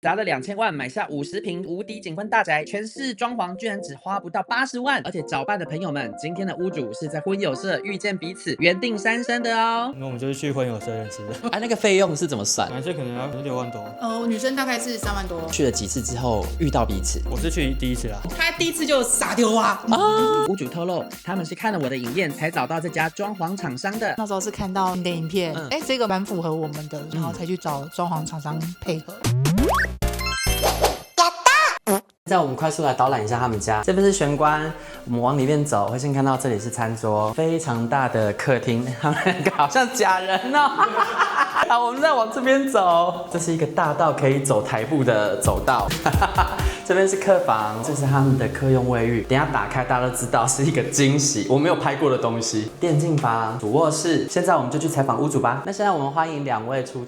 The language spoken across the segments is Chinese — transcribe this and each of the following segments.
砸了2000万买下50平无敌景观大宅，全市装潢居然只花不到80万，而且找伴的朋友们，今天的屋主是在婚友社遇见彼此，缘定三生的哦。那我们就是去婚友社认识的。那个费用是怎么算？男生可能要6万多。女生大概是3万多。去了几次之后遇到彼此？我是去第一次啦。他第一次就傻丢啊！屋主透露，他们是看了我的影片才找到这家装潢厂商的。那时候是看到你的影片，这个蛮符合我们的，然后才去找装潢厂商配合。在我们快速来导览一下他们家，这边是玄关，我们往里面走，会先看到这里是餐桌，非常大的客厅，他们两个好像假人哦。好，我们再往这边走，这是一个大到可以走台步的走道。这边是客房，这是他们的客用卫浴，等一下打开大家都知道是一个惊喜，我没有拍过的东西。电竞房、主卧室，现在我们就去采访屋主吧。那现在我们欢迎2位出。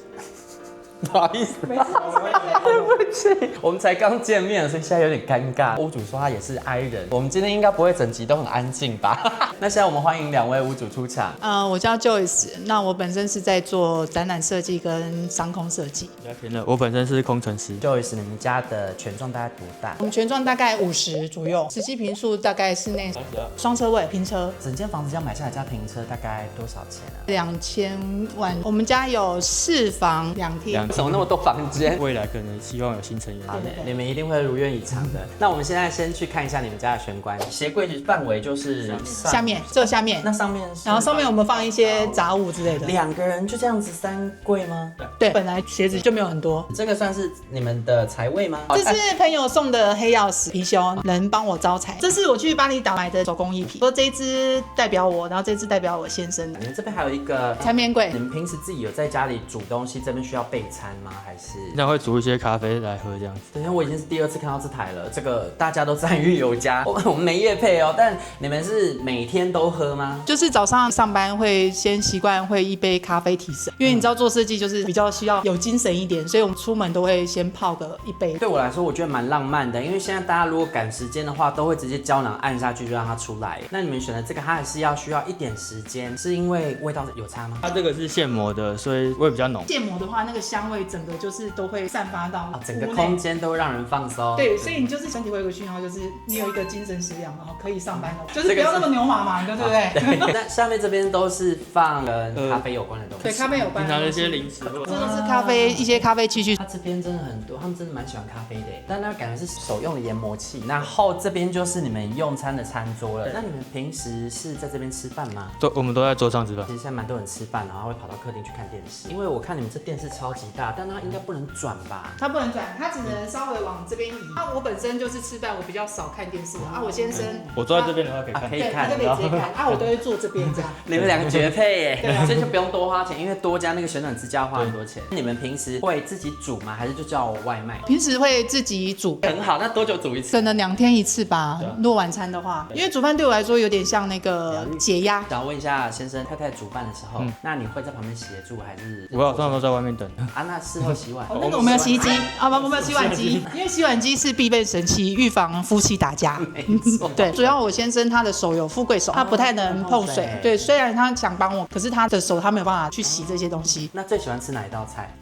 不好意思，对不起，我们才刚见面，所以现在有点尴尬。屋主说他也是 I 人，我们今天应该不会整集都很安静吧？那现在我们欢迎2位屋主出场。我叫 Joyce， 那我本身是在做展览设计跟商空设计。比较偏的，我本身是工程师。Joyce， 你们家的权重大概多大？我们权重大概50左右，实际坪数大概室内双车位平车。整间房子要买下来加停车大概多少钱啊？2000万。我们家有4房2厅。怎么那么多房间？未来可能希望有新成员。好，你们一定会如愿以偿的。那我们现在先去看一下你们家的玄关，鞋柜范围就是下面，这下面。那上面是？然后上面我们放一些杂物之类的。2个人就这样子3柜吗？对，本来鞋子就没有很多。这个算是你们的财位吗？这是朋友送的黑曜石貔貅，能帮我招财。这是我去巴厘岛买的手工艺品，说这一只代表我，然后这只代表我先生。你们这边还有一个餐边柜。你们平时自己有在家里煮东西，这边需要备餐吗？还是？那会煮一些咖啡来喝这样子。对，因为我已经是第2次看到这台了，这个大家都赞誉有加。我们没业配哦，但你们是每天都喝吗？就是早上上班会先习惯会一杯咖啡提神，因为你知道做设计就是比较需要有精神一点，所以我们出门都会先泡个1杯。对我来说，我觉得蛮浪漫的，因为现在大家如果赶时间的话，都会直接胶囊按下去就让它出来。那你们选的这个，它还是需要一点时间，是因为味道有差吗？它这个是现磨的，所以味比较浓。现磨的话，那个香味整个就是都会散发到整个空间都会让人放松。对，所以你就是身体会有个讯号，就是你有一个精神食粮，然后可以上班了，就是不要那么牛马嘛，对不对？对。那下面这边都是放跟咖啡有关的东西。对，咖啡有关的。平常那些零食，真的是咖啡一些咖啡器具。它这边真的很多，他们真的蛮喜欢咖啡的，但那感觉是手用的研磨器。然后这边就是你们用餐的餐桌了。那你们平时是在这边吃饭吗？我们都在桌上吃饭。其实现在蛮多人吃饭，然后会跑到客厅去看电视。因为我看你们这电视超级大，但它应该不能转吧？它不能转，它只能稍微往这边移。我本身就是吃饭，我比较少看电视的。我先生，我坐在这边的话可以看，可以看，这边直接看。我都会坐这边这样。你们2个绝配耶！这就不用多花钱，因为多加那个旋转支架花很多钱。你们平时会自己煮吗？还是就叫我外卖？平时会自己煮。很好，那多久煮一次？可能2天1次吧。如果晚餐的话，因为煮饭对我来说有点像那个解压。想问一下先生，太太煮饭的时候，那你会在旁边协助还是？我通常都在外面等。那事后洗碗？那个我们有洗衣机啊，我们有洗碗机，因为洗碗机是必备神器，预防夫妻打架。没错。对，主要我先生他的手有富贵手，他不太能碰水。对，虽然他想帮我，可是他的手他没有办法去洗这些东西。那最喜欢吃哪一道菜？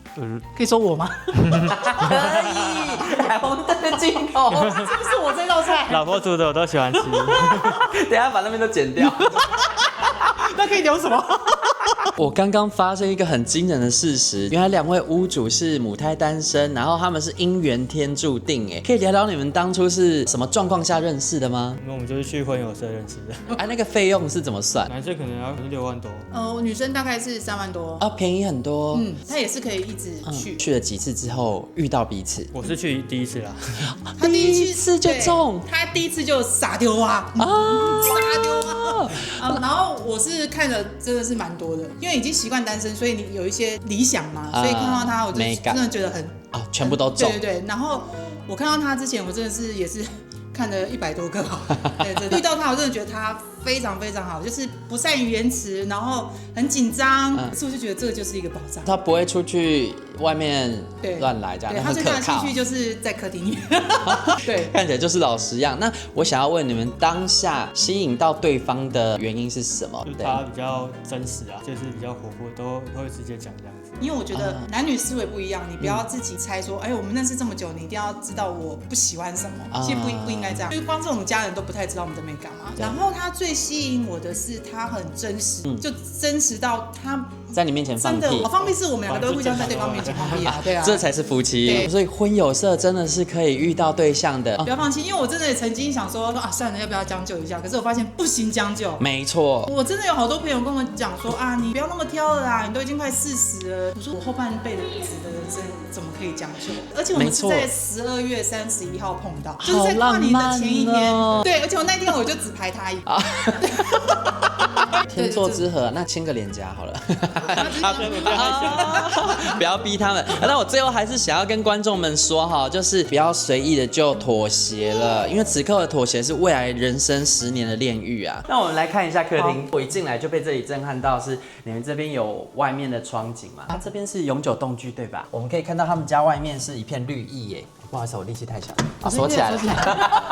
可以说我吗？可以，海红灯的进口，是不是我这道菜？老婆煮的我都喜欢吃。等一下把那边都剪掉。那可以留什么？我刚刚发现一个很惊人的事实，原来2位屋主是母胎单身，然后他们是姻缘天注定，哎，可以聊聊你们当初是什么状况下认识的吗？那我们就是去婚友社认识的。那个费用是怎么算？男生可能要6万多。女生大概是3万多。便宜很多。他也是可以一直去。去了几次之后遇到彼此？我是去第1次啦。他第一次就中，他第1次就傻丢啊！傻丢啊！然后我是看了真的是蛮多的，因为已经习惯单身，所以你有一些理想嘛，所以看到他我就真的觉得很全部都中。对。然后我看到他之前，我真的是也是看了100多个。对，遇到他我真的觉得他非常非常好，就是不善于言辞，然后很紧张，可是我就觉得这个就是一个宝藏。他不会出去外面乱来这样，对，他最大的兴趣就是在客厅里面。对，看起来就是老实样。那我想要问你们，当下吸引到对方的原因是什么？就是他比较真实啊，就是比较活泼，都会直接讲这样子。因为我觉得男女思维不一样，你不要自己猜说，哎，我们认识这么久，你一定要知道我不喜欢什么，其实不应该这样。因为光是我们家人都不太知道我们的美感嘛。然后他最吸引我的是他很真实，就真实到他在你面前放屁。真的，放屁是我们两个都会互相在对方面前放屁啊，对啊，这才是夫妻。所以婚友社真的是可以遇到对象的。不要放弃，因为我真的也曾经想说啊，算了，要不要将就一下？可是我发现不行将就。没错，我真的有好多朋友跟我讲说啊，你不要那么挑了啦，你都已经快40了。我说我后半辈子的人生怎么可以将就？而且我们是在12月31号碰到，就是在跨年的前一天。对，而且我那天我就只排他一个。天作之合，那亲个脸颊好了。不要逼他们。那我最后还是想要跟观众们说哈，就是不要随意的就妥协了，因为此刻的妥协是未来人生10年的炼狱啊。那我们来看一下客厅，我一进来就被这里震撼到，是你们这边有外面的窗景嘛？它这边是永久动居对吧？我们可以看到他们家外面是一片绿意耶。不好意思，我力气太小，锁起来了。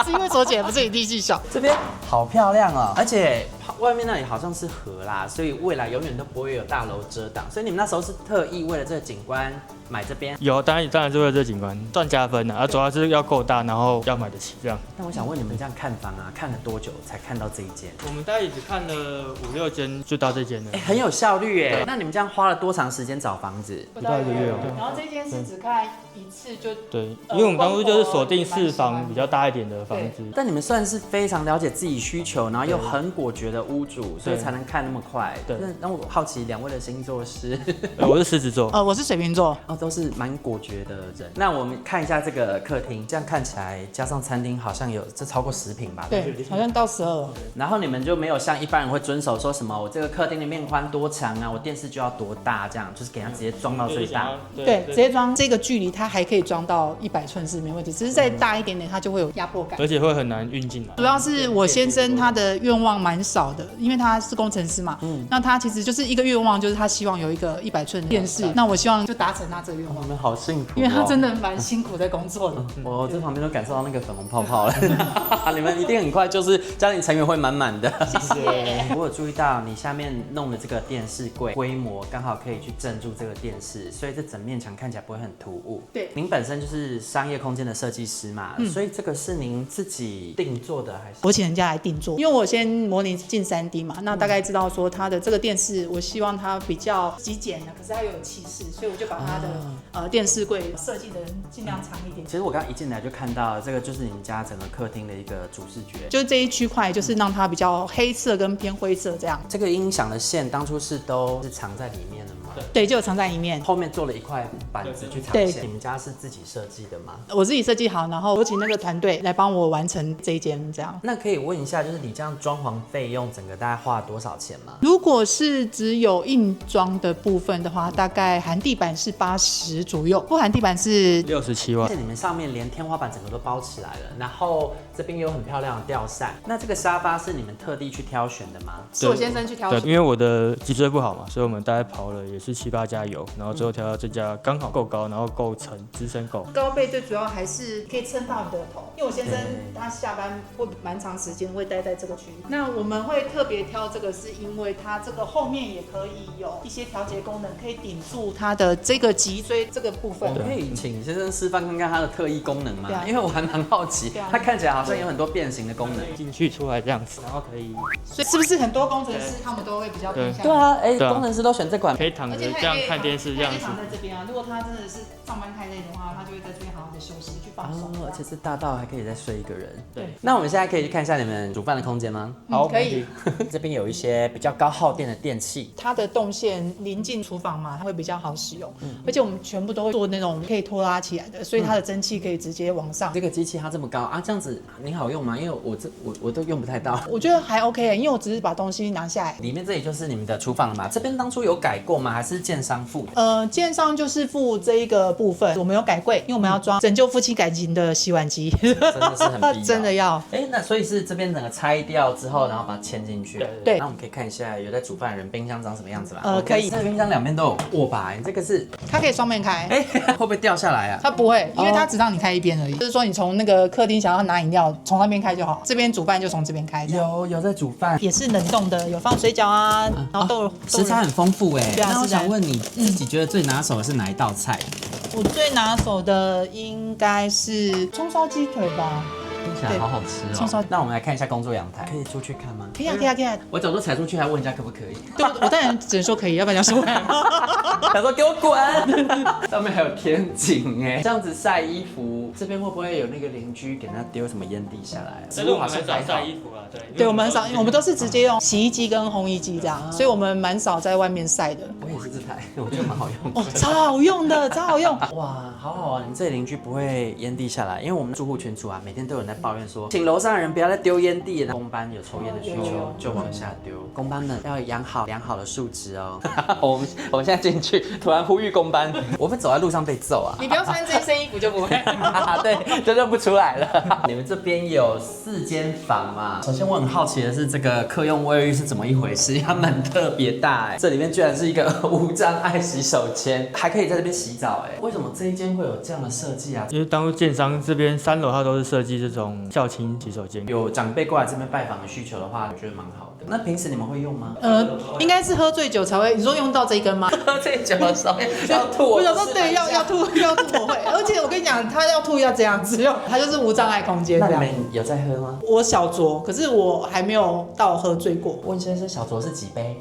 是因为锁起来，不是你力气小。这边好漂亮哦，而且外面那里好像是河啦，所以未来永远都不会有大楼遮挡。所以你们那时候是特意为了这个景观买这边？有，当然是为了这个景观赚加分的，主要是要够大，然后要买得起这样。那我想问你们这样看房啊，看了多久才看到这一间？我们大概也只看了5、6间就到这间了。很有效率耶。那你们这样花了多长时间找房子？不到1个月哦。然后这间是只看一次就对，因为我们当初就是锁定4房比较大一点的房子。但你们算是非常了解自己需求，然后又很果决的屋主，所以才能看那么快。对。那我好奇2位的星座是？我是狮子座。我是水瓶座。哦，都是蛮果决的人。那我们看一下这个客厅，这样看起来加上餐厅好像有这超过10平吧？对，好像到12。然后你们就没有像一般人会遵守说什么，我这个客厅的面宽多长啊，我电视就要多大，这样就是给它直接装到最大。对，直接装这个距离，它还可以装到100寸是没问题，只是再大一点点，它就会有压迫感，而且会很难运进来。主要是我先生他的愿望蛮少的，因为他是工程师嘛，那他其实就是一个愿望，就是他希望有一个100寸的电视。那我希望就达成他这个愿望。你们好幸福，因为他真的蛮辛苦在工作的。我这旁边都感受到那个粉红泡泡了。你们一定很快就是家庭成员会满满的。谢谢。我有注意到你下面弄的这个电视柜规模刚好可以去镇住这个电视，所以这整面墙看起来不会很突兀。对，您本身就是商业空间的设计师嘛，所以这个是您自己定做的还是？我请人家来定做，因为我先模拟进3D 嘛，那大概知道说它的这个电视，我希望它比较极简的，可是它又有气势，所以我就把它的电视柜设计的尽量长一点。其实我刚一进来就看到这个就是你们家整个客厅的一个主视觉，就是这一区块就是让它比较黑色跟偏灰色这样。这个音响的线当初都是藏在里面的吗？对，就有藏在里面。后面做了一块板子去藏线。你们家是自己设计的吗？我自己设计好，然后我请那个团队来帮我完成这一间这样。那可以问一下，就是你这样装潢费用整个大概花了多少钱吗？如果是只有硬装的部分的话，大概含地板是80左右，不含地板是67万。而且你们上面连天花板整个都包起来了，然后这边有很漂亮的吊扇。那这个沙发是你们特地去挑选的吗？是我先生去挑选。对，因为我的脊椎不好嘛，所以我们大概跑了也是7、8家油，然后最后挑到这家刚好够高，然后够沉，支撑够。高背最主要还是可以撑到你的头，因为我先生他下班会蛮长时间会待在这个区域。那我们会特别挑这个，是因为它这个后面也可以有一些调节功能，可以顶住它的这个脊椎这个部分。我可以请先生示范看看它的特异功能吗？因为我还蛮好奇，它看起来好像有很多变形的功能，进去出来这样子，然后可以。所以是不是很多工程师他们都会比较偏向？对啊，工程师都选这款，可以躺着这样看电视这样子。躺在这边啊，如果他真的是上班太累的话，他就会在这边好好的休息去放松。而且是大到还可以再睡一个人。对。那我们现在可以去看一下你们煮饭的空间吗？好，可以。这边有一些比较高耗电的电器，它的动线临近厨房嘛，它会比较好使用。而且我们全部都会做那种可以拖拉起来的，所以它的蒸汽可以直接往上。这个机器它这么高啊，这样子你好用吗？因为我都用不太到。我觉得还 OK， 因为我只是把东西拿下来。里面这里就是你们的厨房了嘛？这边当初有改过吗？还还是建商付？建商就是付这一个部分，我们有改柜，因为我们要装拯救夫妻感情的洗碗机，真的是很必要，真的要。那所以是这边整个拆掉之后，然后把它牵进去。对那我们可以看一下有在煮饭的人冰箱长什么样子吗？可以。这个冰箱两边都有握把，你这个是它可以双面开。会不会掉下来啊？它不会，因为它只让你开一边而已。就是说你从那个客厅想要拿饮料，从那边开就好，这边煮饭就从这边开。有在煮饭，也是冷冻的，有放水饺啊，然后豆食材很丰富哎。对啊，那我想问你自己觉得最拿手的是哪一道菜？我最拿手的应该是葱烧鸡腿吧。听起来好好吃哦。那我们来看一下工作阳台，可以出去看吗？可以啊，可以啊，可以啊。我走路踩出去，还问人家可不可以？对，我当然只能说可以，要不然要说他说给我滚！上面还有天井哎，这样子晒衣服，这边会不会有那个邻居给他丢什么烟蒂下来？但是我们很少晒衣服啊，对。对，我们很少，我们都是直接用洗衣机跟烘衣机这样，所以我们蛮少在外面晒的。我也是这台，我觉得蛮好用的。哦，超好用的，超好用。哇，好好啊！你这里邻居不会烟蒂下来，因为我们住户群组啊，每天都有人在抱怨说，请楼上的人不要再丢烟蒂了。工班有抽烟的需求就往下丢，工班们要养好良好的素质哦。我们现在进去，突然呼吁工班，我们走在路上被揍啊！你不要穿这身衣服就不会。对，就认不出来了。你们这边有4间房嘛？首先我很好奇的是，这个客用卫浴是怎么一回事？它们特别大哎，这里面居然是一个无障碍洗手间，还可以在这边洗澡哎。为什么这一间会有这样的设计啊？因为当初建商这边3楼它都是设计这种孝亲洗手间，有长辈过来这边拜访的需求的话，我觉得蛮好的。那平时你们会用吗？应该是喝醉酒才会。你说用到这一根吗？喝醉酒的时候要吐。我想说对，要吐我会。而且我跟你讲，他要吐要这样子用，他就是无障碍空间。那你们有在喝吗？我小酌，可是我还没有到喝醉过。问先生，小酌是几杯？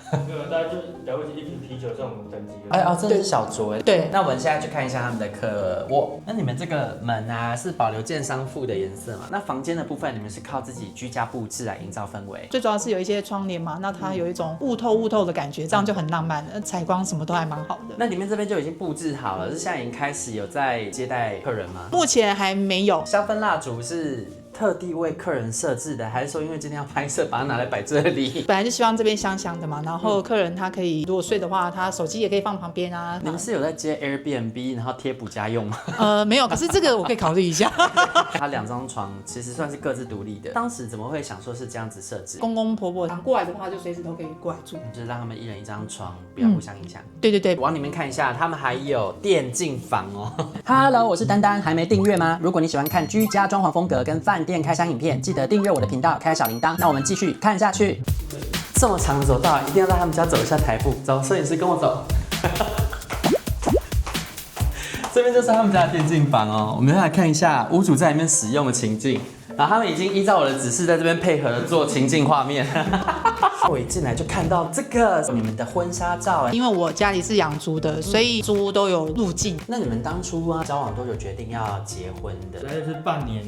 没有，大概就了不起1瓶啤酒这种等级的。真的是小酌哎。对，那我们现在去看一下他们的客卧。那你们这个门啊是保留建商附的颜色嘛？那房间的部分你们是靠自己居家布置来营造氛围？最主要是有一些窗帘嘛，那它有一种雾透的感觉，这样就很浪漫了，采光什么都还蛮好的。那里面这边就已经布置好了，是现在已经开始有在接待客人吗？目前还没有。香氛蜡烛是特地为客人设置的，还是说因为今天要拍摄，把它拿来摆这里？本来就希望这边香香的嘛，然后客人他可以如果睡的话，他手机也可以放旁边啊。你们是有在接 Airbnb 然后贴补家用吗？没有，可是这个我可以考虑一下。它2张床其实算是各自独立的，当时怎么会想说是这样子设置？公公婆婆过来的话，就随时都可以过来住，就是让他们一人1张床，不要互相影响。对，往里面看一下，他们还有电竞房哦。Hello， 我是丹丹，还没订阅吗？如果你喜欢看居家装潢风格跟饭店开箱影片，记得订阅我的频道，开小铃铛。那我们继续看下去。这么长的走道，一定要到他们家走一下台步。走，摄影师跟我走。这边就是他们家的电竞房哦，我们来看一下屋主在里面使用的情境。然后他们已经依照我的指示在这边配合的做情境画面。我一进来就看到这个你们的婚纱照，因为我家里是养猪的，所以猪都有入境。那你们当初啊交往多久决定要结婚的？大概是半年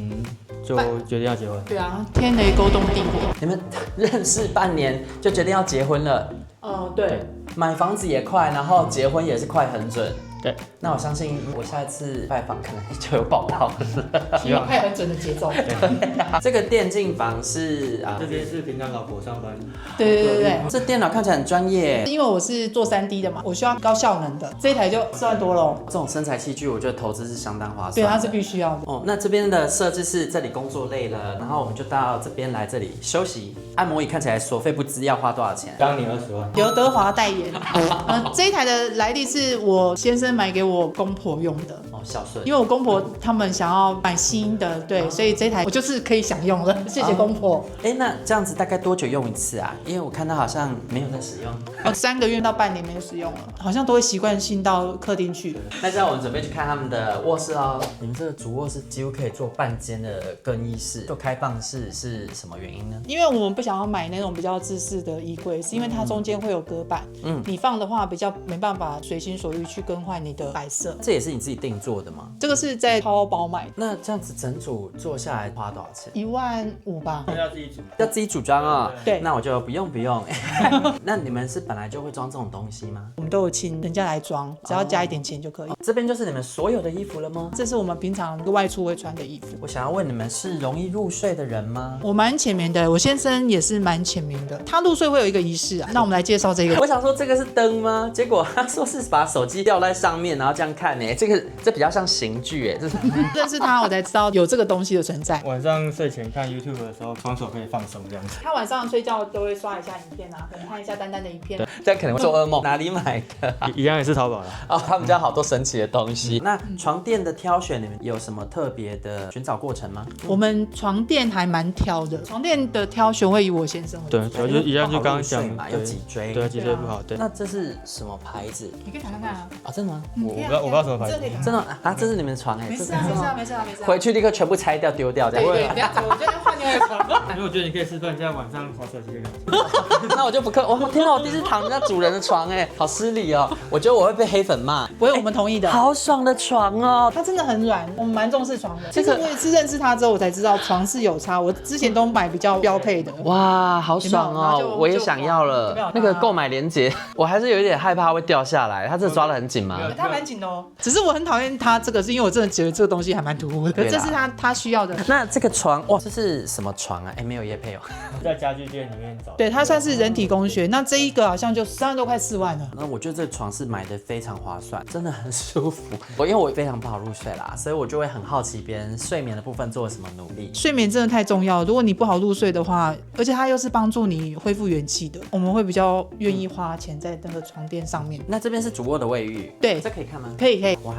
就决定要结婚。对啊，天雷勾动地火。你们认识半年就决定要结婚了？对。买房子也快，然后结婚也是快很准。对，那我相信我下一次拜访可能就有报道了。希望快很准的节奏。这个电竞房是这边是平常老婆上班。对。这电脑看起来很专业。因为我是做3D 的嘛，我需要高效能的，这一台就4万多咯。这种身材器具，我觉得投资是相当划算。对，它是必须要的。那这边的设置是这里工作累了，然后我们就到这边来这里休息。按摩椅看起来所费不赀，要花多少钱？当年20万。刘德华代言。这一台的来历是我先生买给我公婆用的。孝顺。因为我公婆他们想要买新的，对，所以这台我就是可以享用了。谢谢公婆。那这样子大概多久用一次啊？因为我看到好像没有在使用。3个月到半年没有使用了，好像都会习惯性到客厅去。那现在我们准备去看他们的卧室哦。你们这个主卧室几乎可以做半间的更衣室，做开放式是什么原因呢？因为我们不想要买那种比较自式的衣柜，是因为它中间会有隔板，你放的话比较没办法随心所欲去更换你的摆设。这也是你自己定做做的吗？这个是在淘宝买的，那这样子整组做下来花多少钱？ 15000吧。要自己煮。要自己组装啊、对那我就不用。那你们是本来就会装这种东西吗？我们都有请人家来装，只要加一点钱就可以。这边就是你们所有的衣服了吗？这是我们平常外出会穿的衣服。我想要问你们是容易入睡的人吗？我蛮浅眠的，我先生也是蛮浅眠的。他入睡会有一个仪式啊，那我们来介绍这个。我想说这个是灯吗？结果他说是把手机吊在上面，然后这样看呢。这比较像刑具哎，这是认识他我才知道有这个东西的存在。晚上睡前看 YouTube 的时候，双手可以放松这样子。他晚上睡觉都会刷一下影片啊，可能看一下丹丹的影片。这样可能会做噩梦。哪里买的？一样也是淘宝的。哦，他们家好多神奇的东西。那床垫的挑选，你们有什么特别的寻找过程吗？我们床垫还蛮挑的，床垫的挑选会以我先生为主。对，主要就一样，就刚刚讲嘛，有脊椎。对，脊椎不好。对，那这是什么牌子？你可以打看看啊。啊，真的吗？我不知道什么牌子。真的啊，这是你们的床哎。没事啊，没事啊，没事啊，没事啊。回去立刻全部拆掉丢掉，这样。对，不要走，我觉得换另外一个床。因为我觉得你可以示范一下晚上滑手机的感觉。那我就不客，我天哪，我第一次躺人家主人的床哎，好失礼哦。我觉得我会被黑粉骂。不会，我们同意的。好爽的床哦，它真的很软，我们蛮重视床的。其实我也是认识他之后，我才知道床是有差。我之前都买比较标配的。哇，好爽哦，我也想要了。那个购买链接，我还是有一点害怕会掉下来。它这抓得很紧吗？它蛮紧的哦。只是我很讨厌它这个，是因为我真的觉得这个东西还蛮突兀的。这是他需要的。那这个床，哇，这是什么床啊？哎，没有业配哦。在家具店里面找。对，它算是人体工学。那这一个好像就3万多块4万了。那我觉得这个床是买的非常划算，真的很舒服。因为我非常不好入睡啦，所以我就会很好奇别人睡眠的部分做了什么努力。睡眠真的太重要了，如果你不好入睡的话，而且它又是帮助你恢复元气的，我们会比较愿意花钱在那个床垫上面。那这边是主卧的卫浴，对，这可以看吗？可以。哇，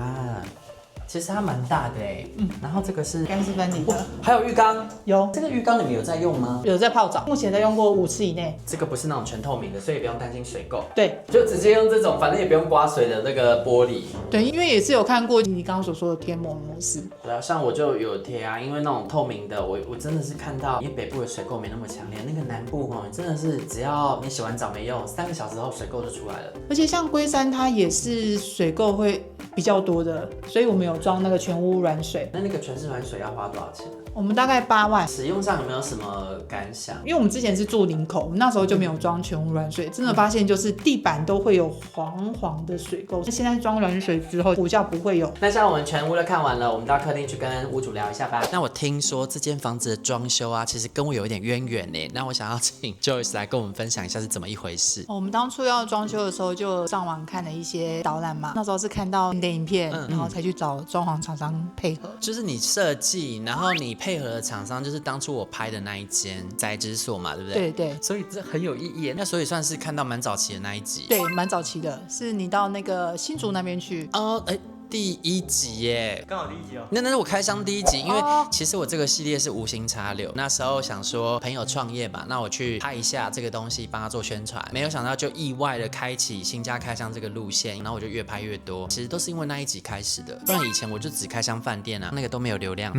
其实它蛮大的哎，然后这个是干湿分离的，还有浴缸，有这个浴缸你们有在用吗？有在泡澡，目前在用过5次以内。这个不是那种全透明的，所以不用担心水垢。对，就直接用这种，反正也不用刮水的那个玻璃。对，因为也是有看过你刚刚所说的天幕模式。对啊，像我就有贴啊，因为那种透明的，我真的是看到，因为北部的水垢没那么强烈，那个南部哦，真的是只要你洗完澡没用，3个小时后水垢就出来了。而且像龟山它也是水垢会比较多的，所以我们有装那个全屋软水。那个全室软水要花多少钱？我们大概8万。使用上有没有什么感想？因为我们之前是住林口，我们那时候就没有装全屋软水，真的发现就是地板都会有黄黄的水垢。现在装软水之后，比较不会有。那像我们全屋都看完了，我们到客厅去跟屋主聊一下吧。那我听说这间房子的装修啊，其实跟我有一点渊源呢。那我想要请 Joyce 来跟我们分享一下是怎么一回事。我们当初要装修的时候，就上网看了一些导览嘛。那时候是看到你的影片，然后才去找装潢厂商配合。就是你设计，然后你配合的厂商就是当初我拍的那一间宅之所嘛，对不对？对。所以这很有意义。那所以算是看到蛮早期的那一集。对，蛮早期的，是你到那个新竹那边去。哦，哎。第1集耶，刚好第1集哦。那是我开箱第1集，因为其实我这个系列是无心插柳。那时候想说朋友创业嘛，那我去拍一下这个东西，帮他做宣传。没有想到就意外的开启新家开箱这个路线，然后我就越拍越多。其实都是因为那1集开始的，不然以前我就只开箱饭店啊，那个都没有流量，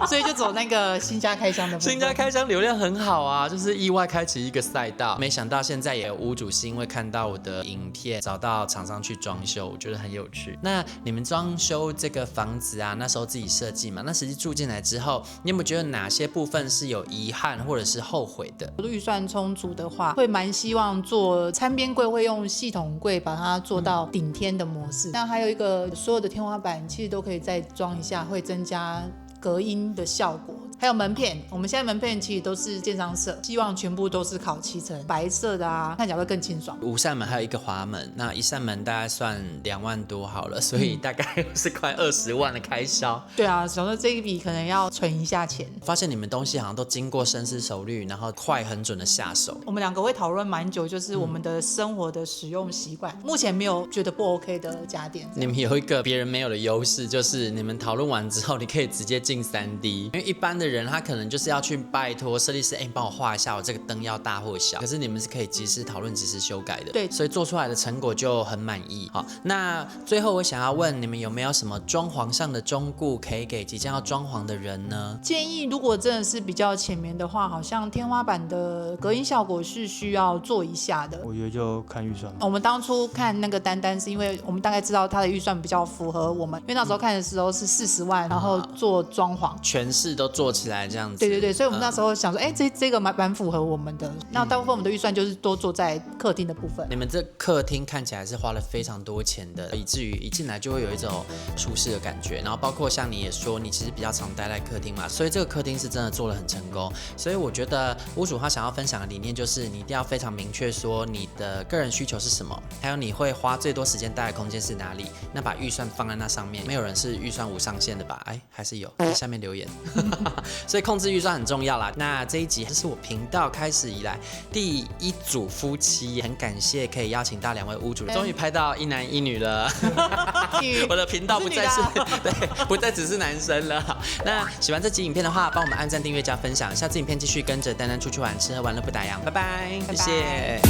所以就走那个新家开箱的部分。新家开箱流量很好啊，就是意外开启一个赛道。没想到现在也有屋主是因为看到我的影片，找到厂商去装修，我觉得很有趣。那你们装修这个房子啊，那时候自己设计嘛，那实际住进来之后，你有没有觉得哪些部分是有遗憾或者是后悔的？预算充足的话，会蛮希望做餐边柜，会用系统柜把它做到顶天的模式。那还有一个，所有的天花板其实都可以再装一下，会增加隔音的效果。还有门片，我们现在门片其实都是建商色，希望全部都是烤漆层白色的啊，看起来会更清爽。5扇门还有1个滑门，那1扇门大概算2万多好了，所以大概是快20万的开销。对啊，想说这一笔可能要存一下钱。发现你们东西好像都经过深思熟虑，然后快很准的下手。我们2个会讨论蛮久，就是我们的生活的使用习惯，目前没有觉得不 OK 的家电。你们有一个别人没有的优势，就是你们讨论完之后，你可以直接进性3D，因为一般的人他可能就是要去拜托设计师，你帮我画一下我这个灯要大或小，可是你们是可以及时讨论、及时修改的，对，所以做出来的成果就很满意。好，那最后我想要问你们有没有什么装潢上的忠告可以给即将要装潢的人呢？建议如果真的是比较浅眠的话，好像天花板的隔音效果是需要做一下的。我觉得就看预算。我们当初看那个丹丹是因为我们大概知道他的预算比较符合我们，因为那时候看的时候是40万，然后做装潢，全室都做起来这样子。对对对，所以我们那时候想说，这个蛮符合我们的。那大部分我们的预算就是多做在客厅的部分。你们这客厅看起来是花了非常多钱的，以至于一进来就会有一种舒适的感觉。然后包括像你也说，你其实比较常待在客厅嘛，所以这个客厅是真的做得很成功。所以我觉得屋主他想要分享的理念就是你一定要非常明确说你的个人需求是什么，还有你会花最多时间待的空间是哪里，那把预算放在那上面。没有人是预算无上限的吧？还是有，下面留言。所以控制预算很重要啦。那这一集这是我频道开始以来第一组夫妻，很感谢可以邀请到2位屋主，终于拍到一男一女了。我的频道不再是对，不再只是男生了。那喜欢这集影片的话，帮我们按赞、订阅、加分享。下次影片继续跟着丹丹出去玩，吃喝玩乐不打烊，拜拜，谢谢。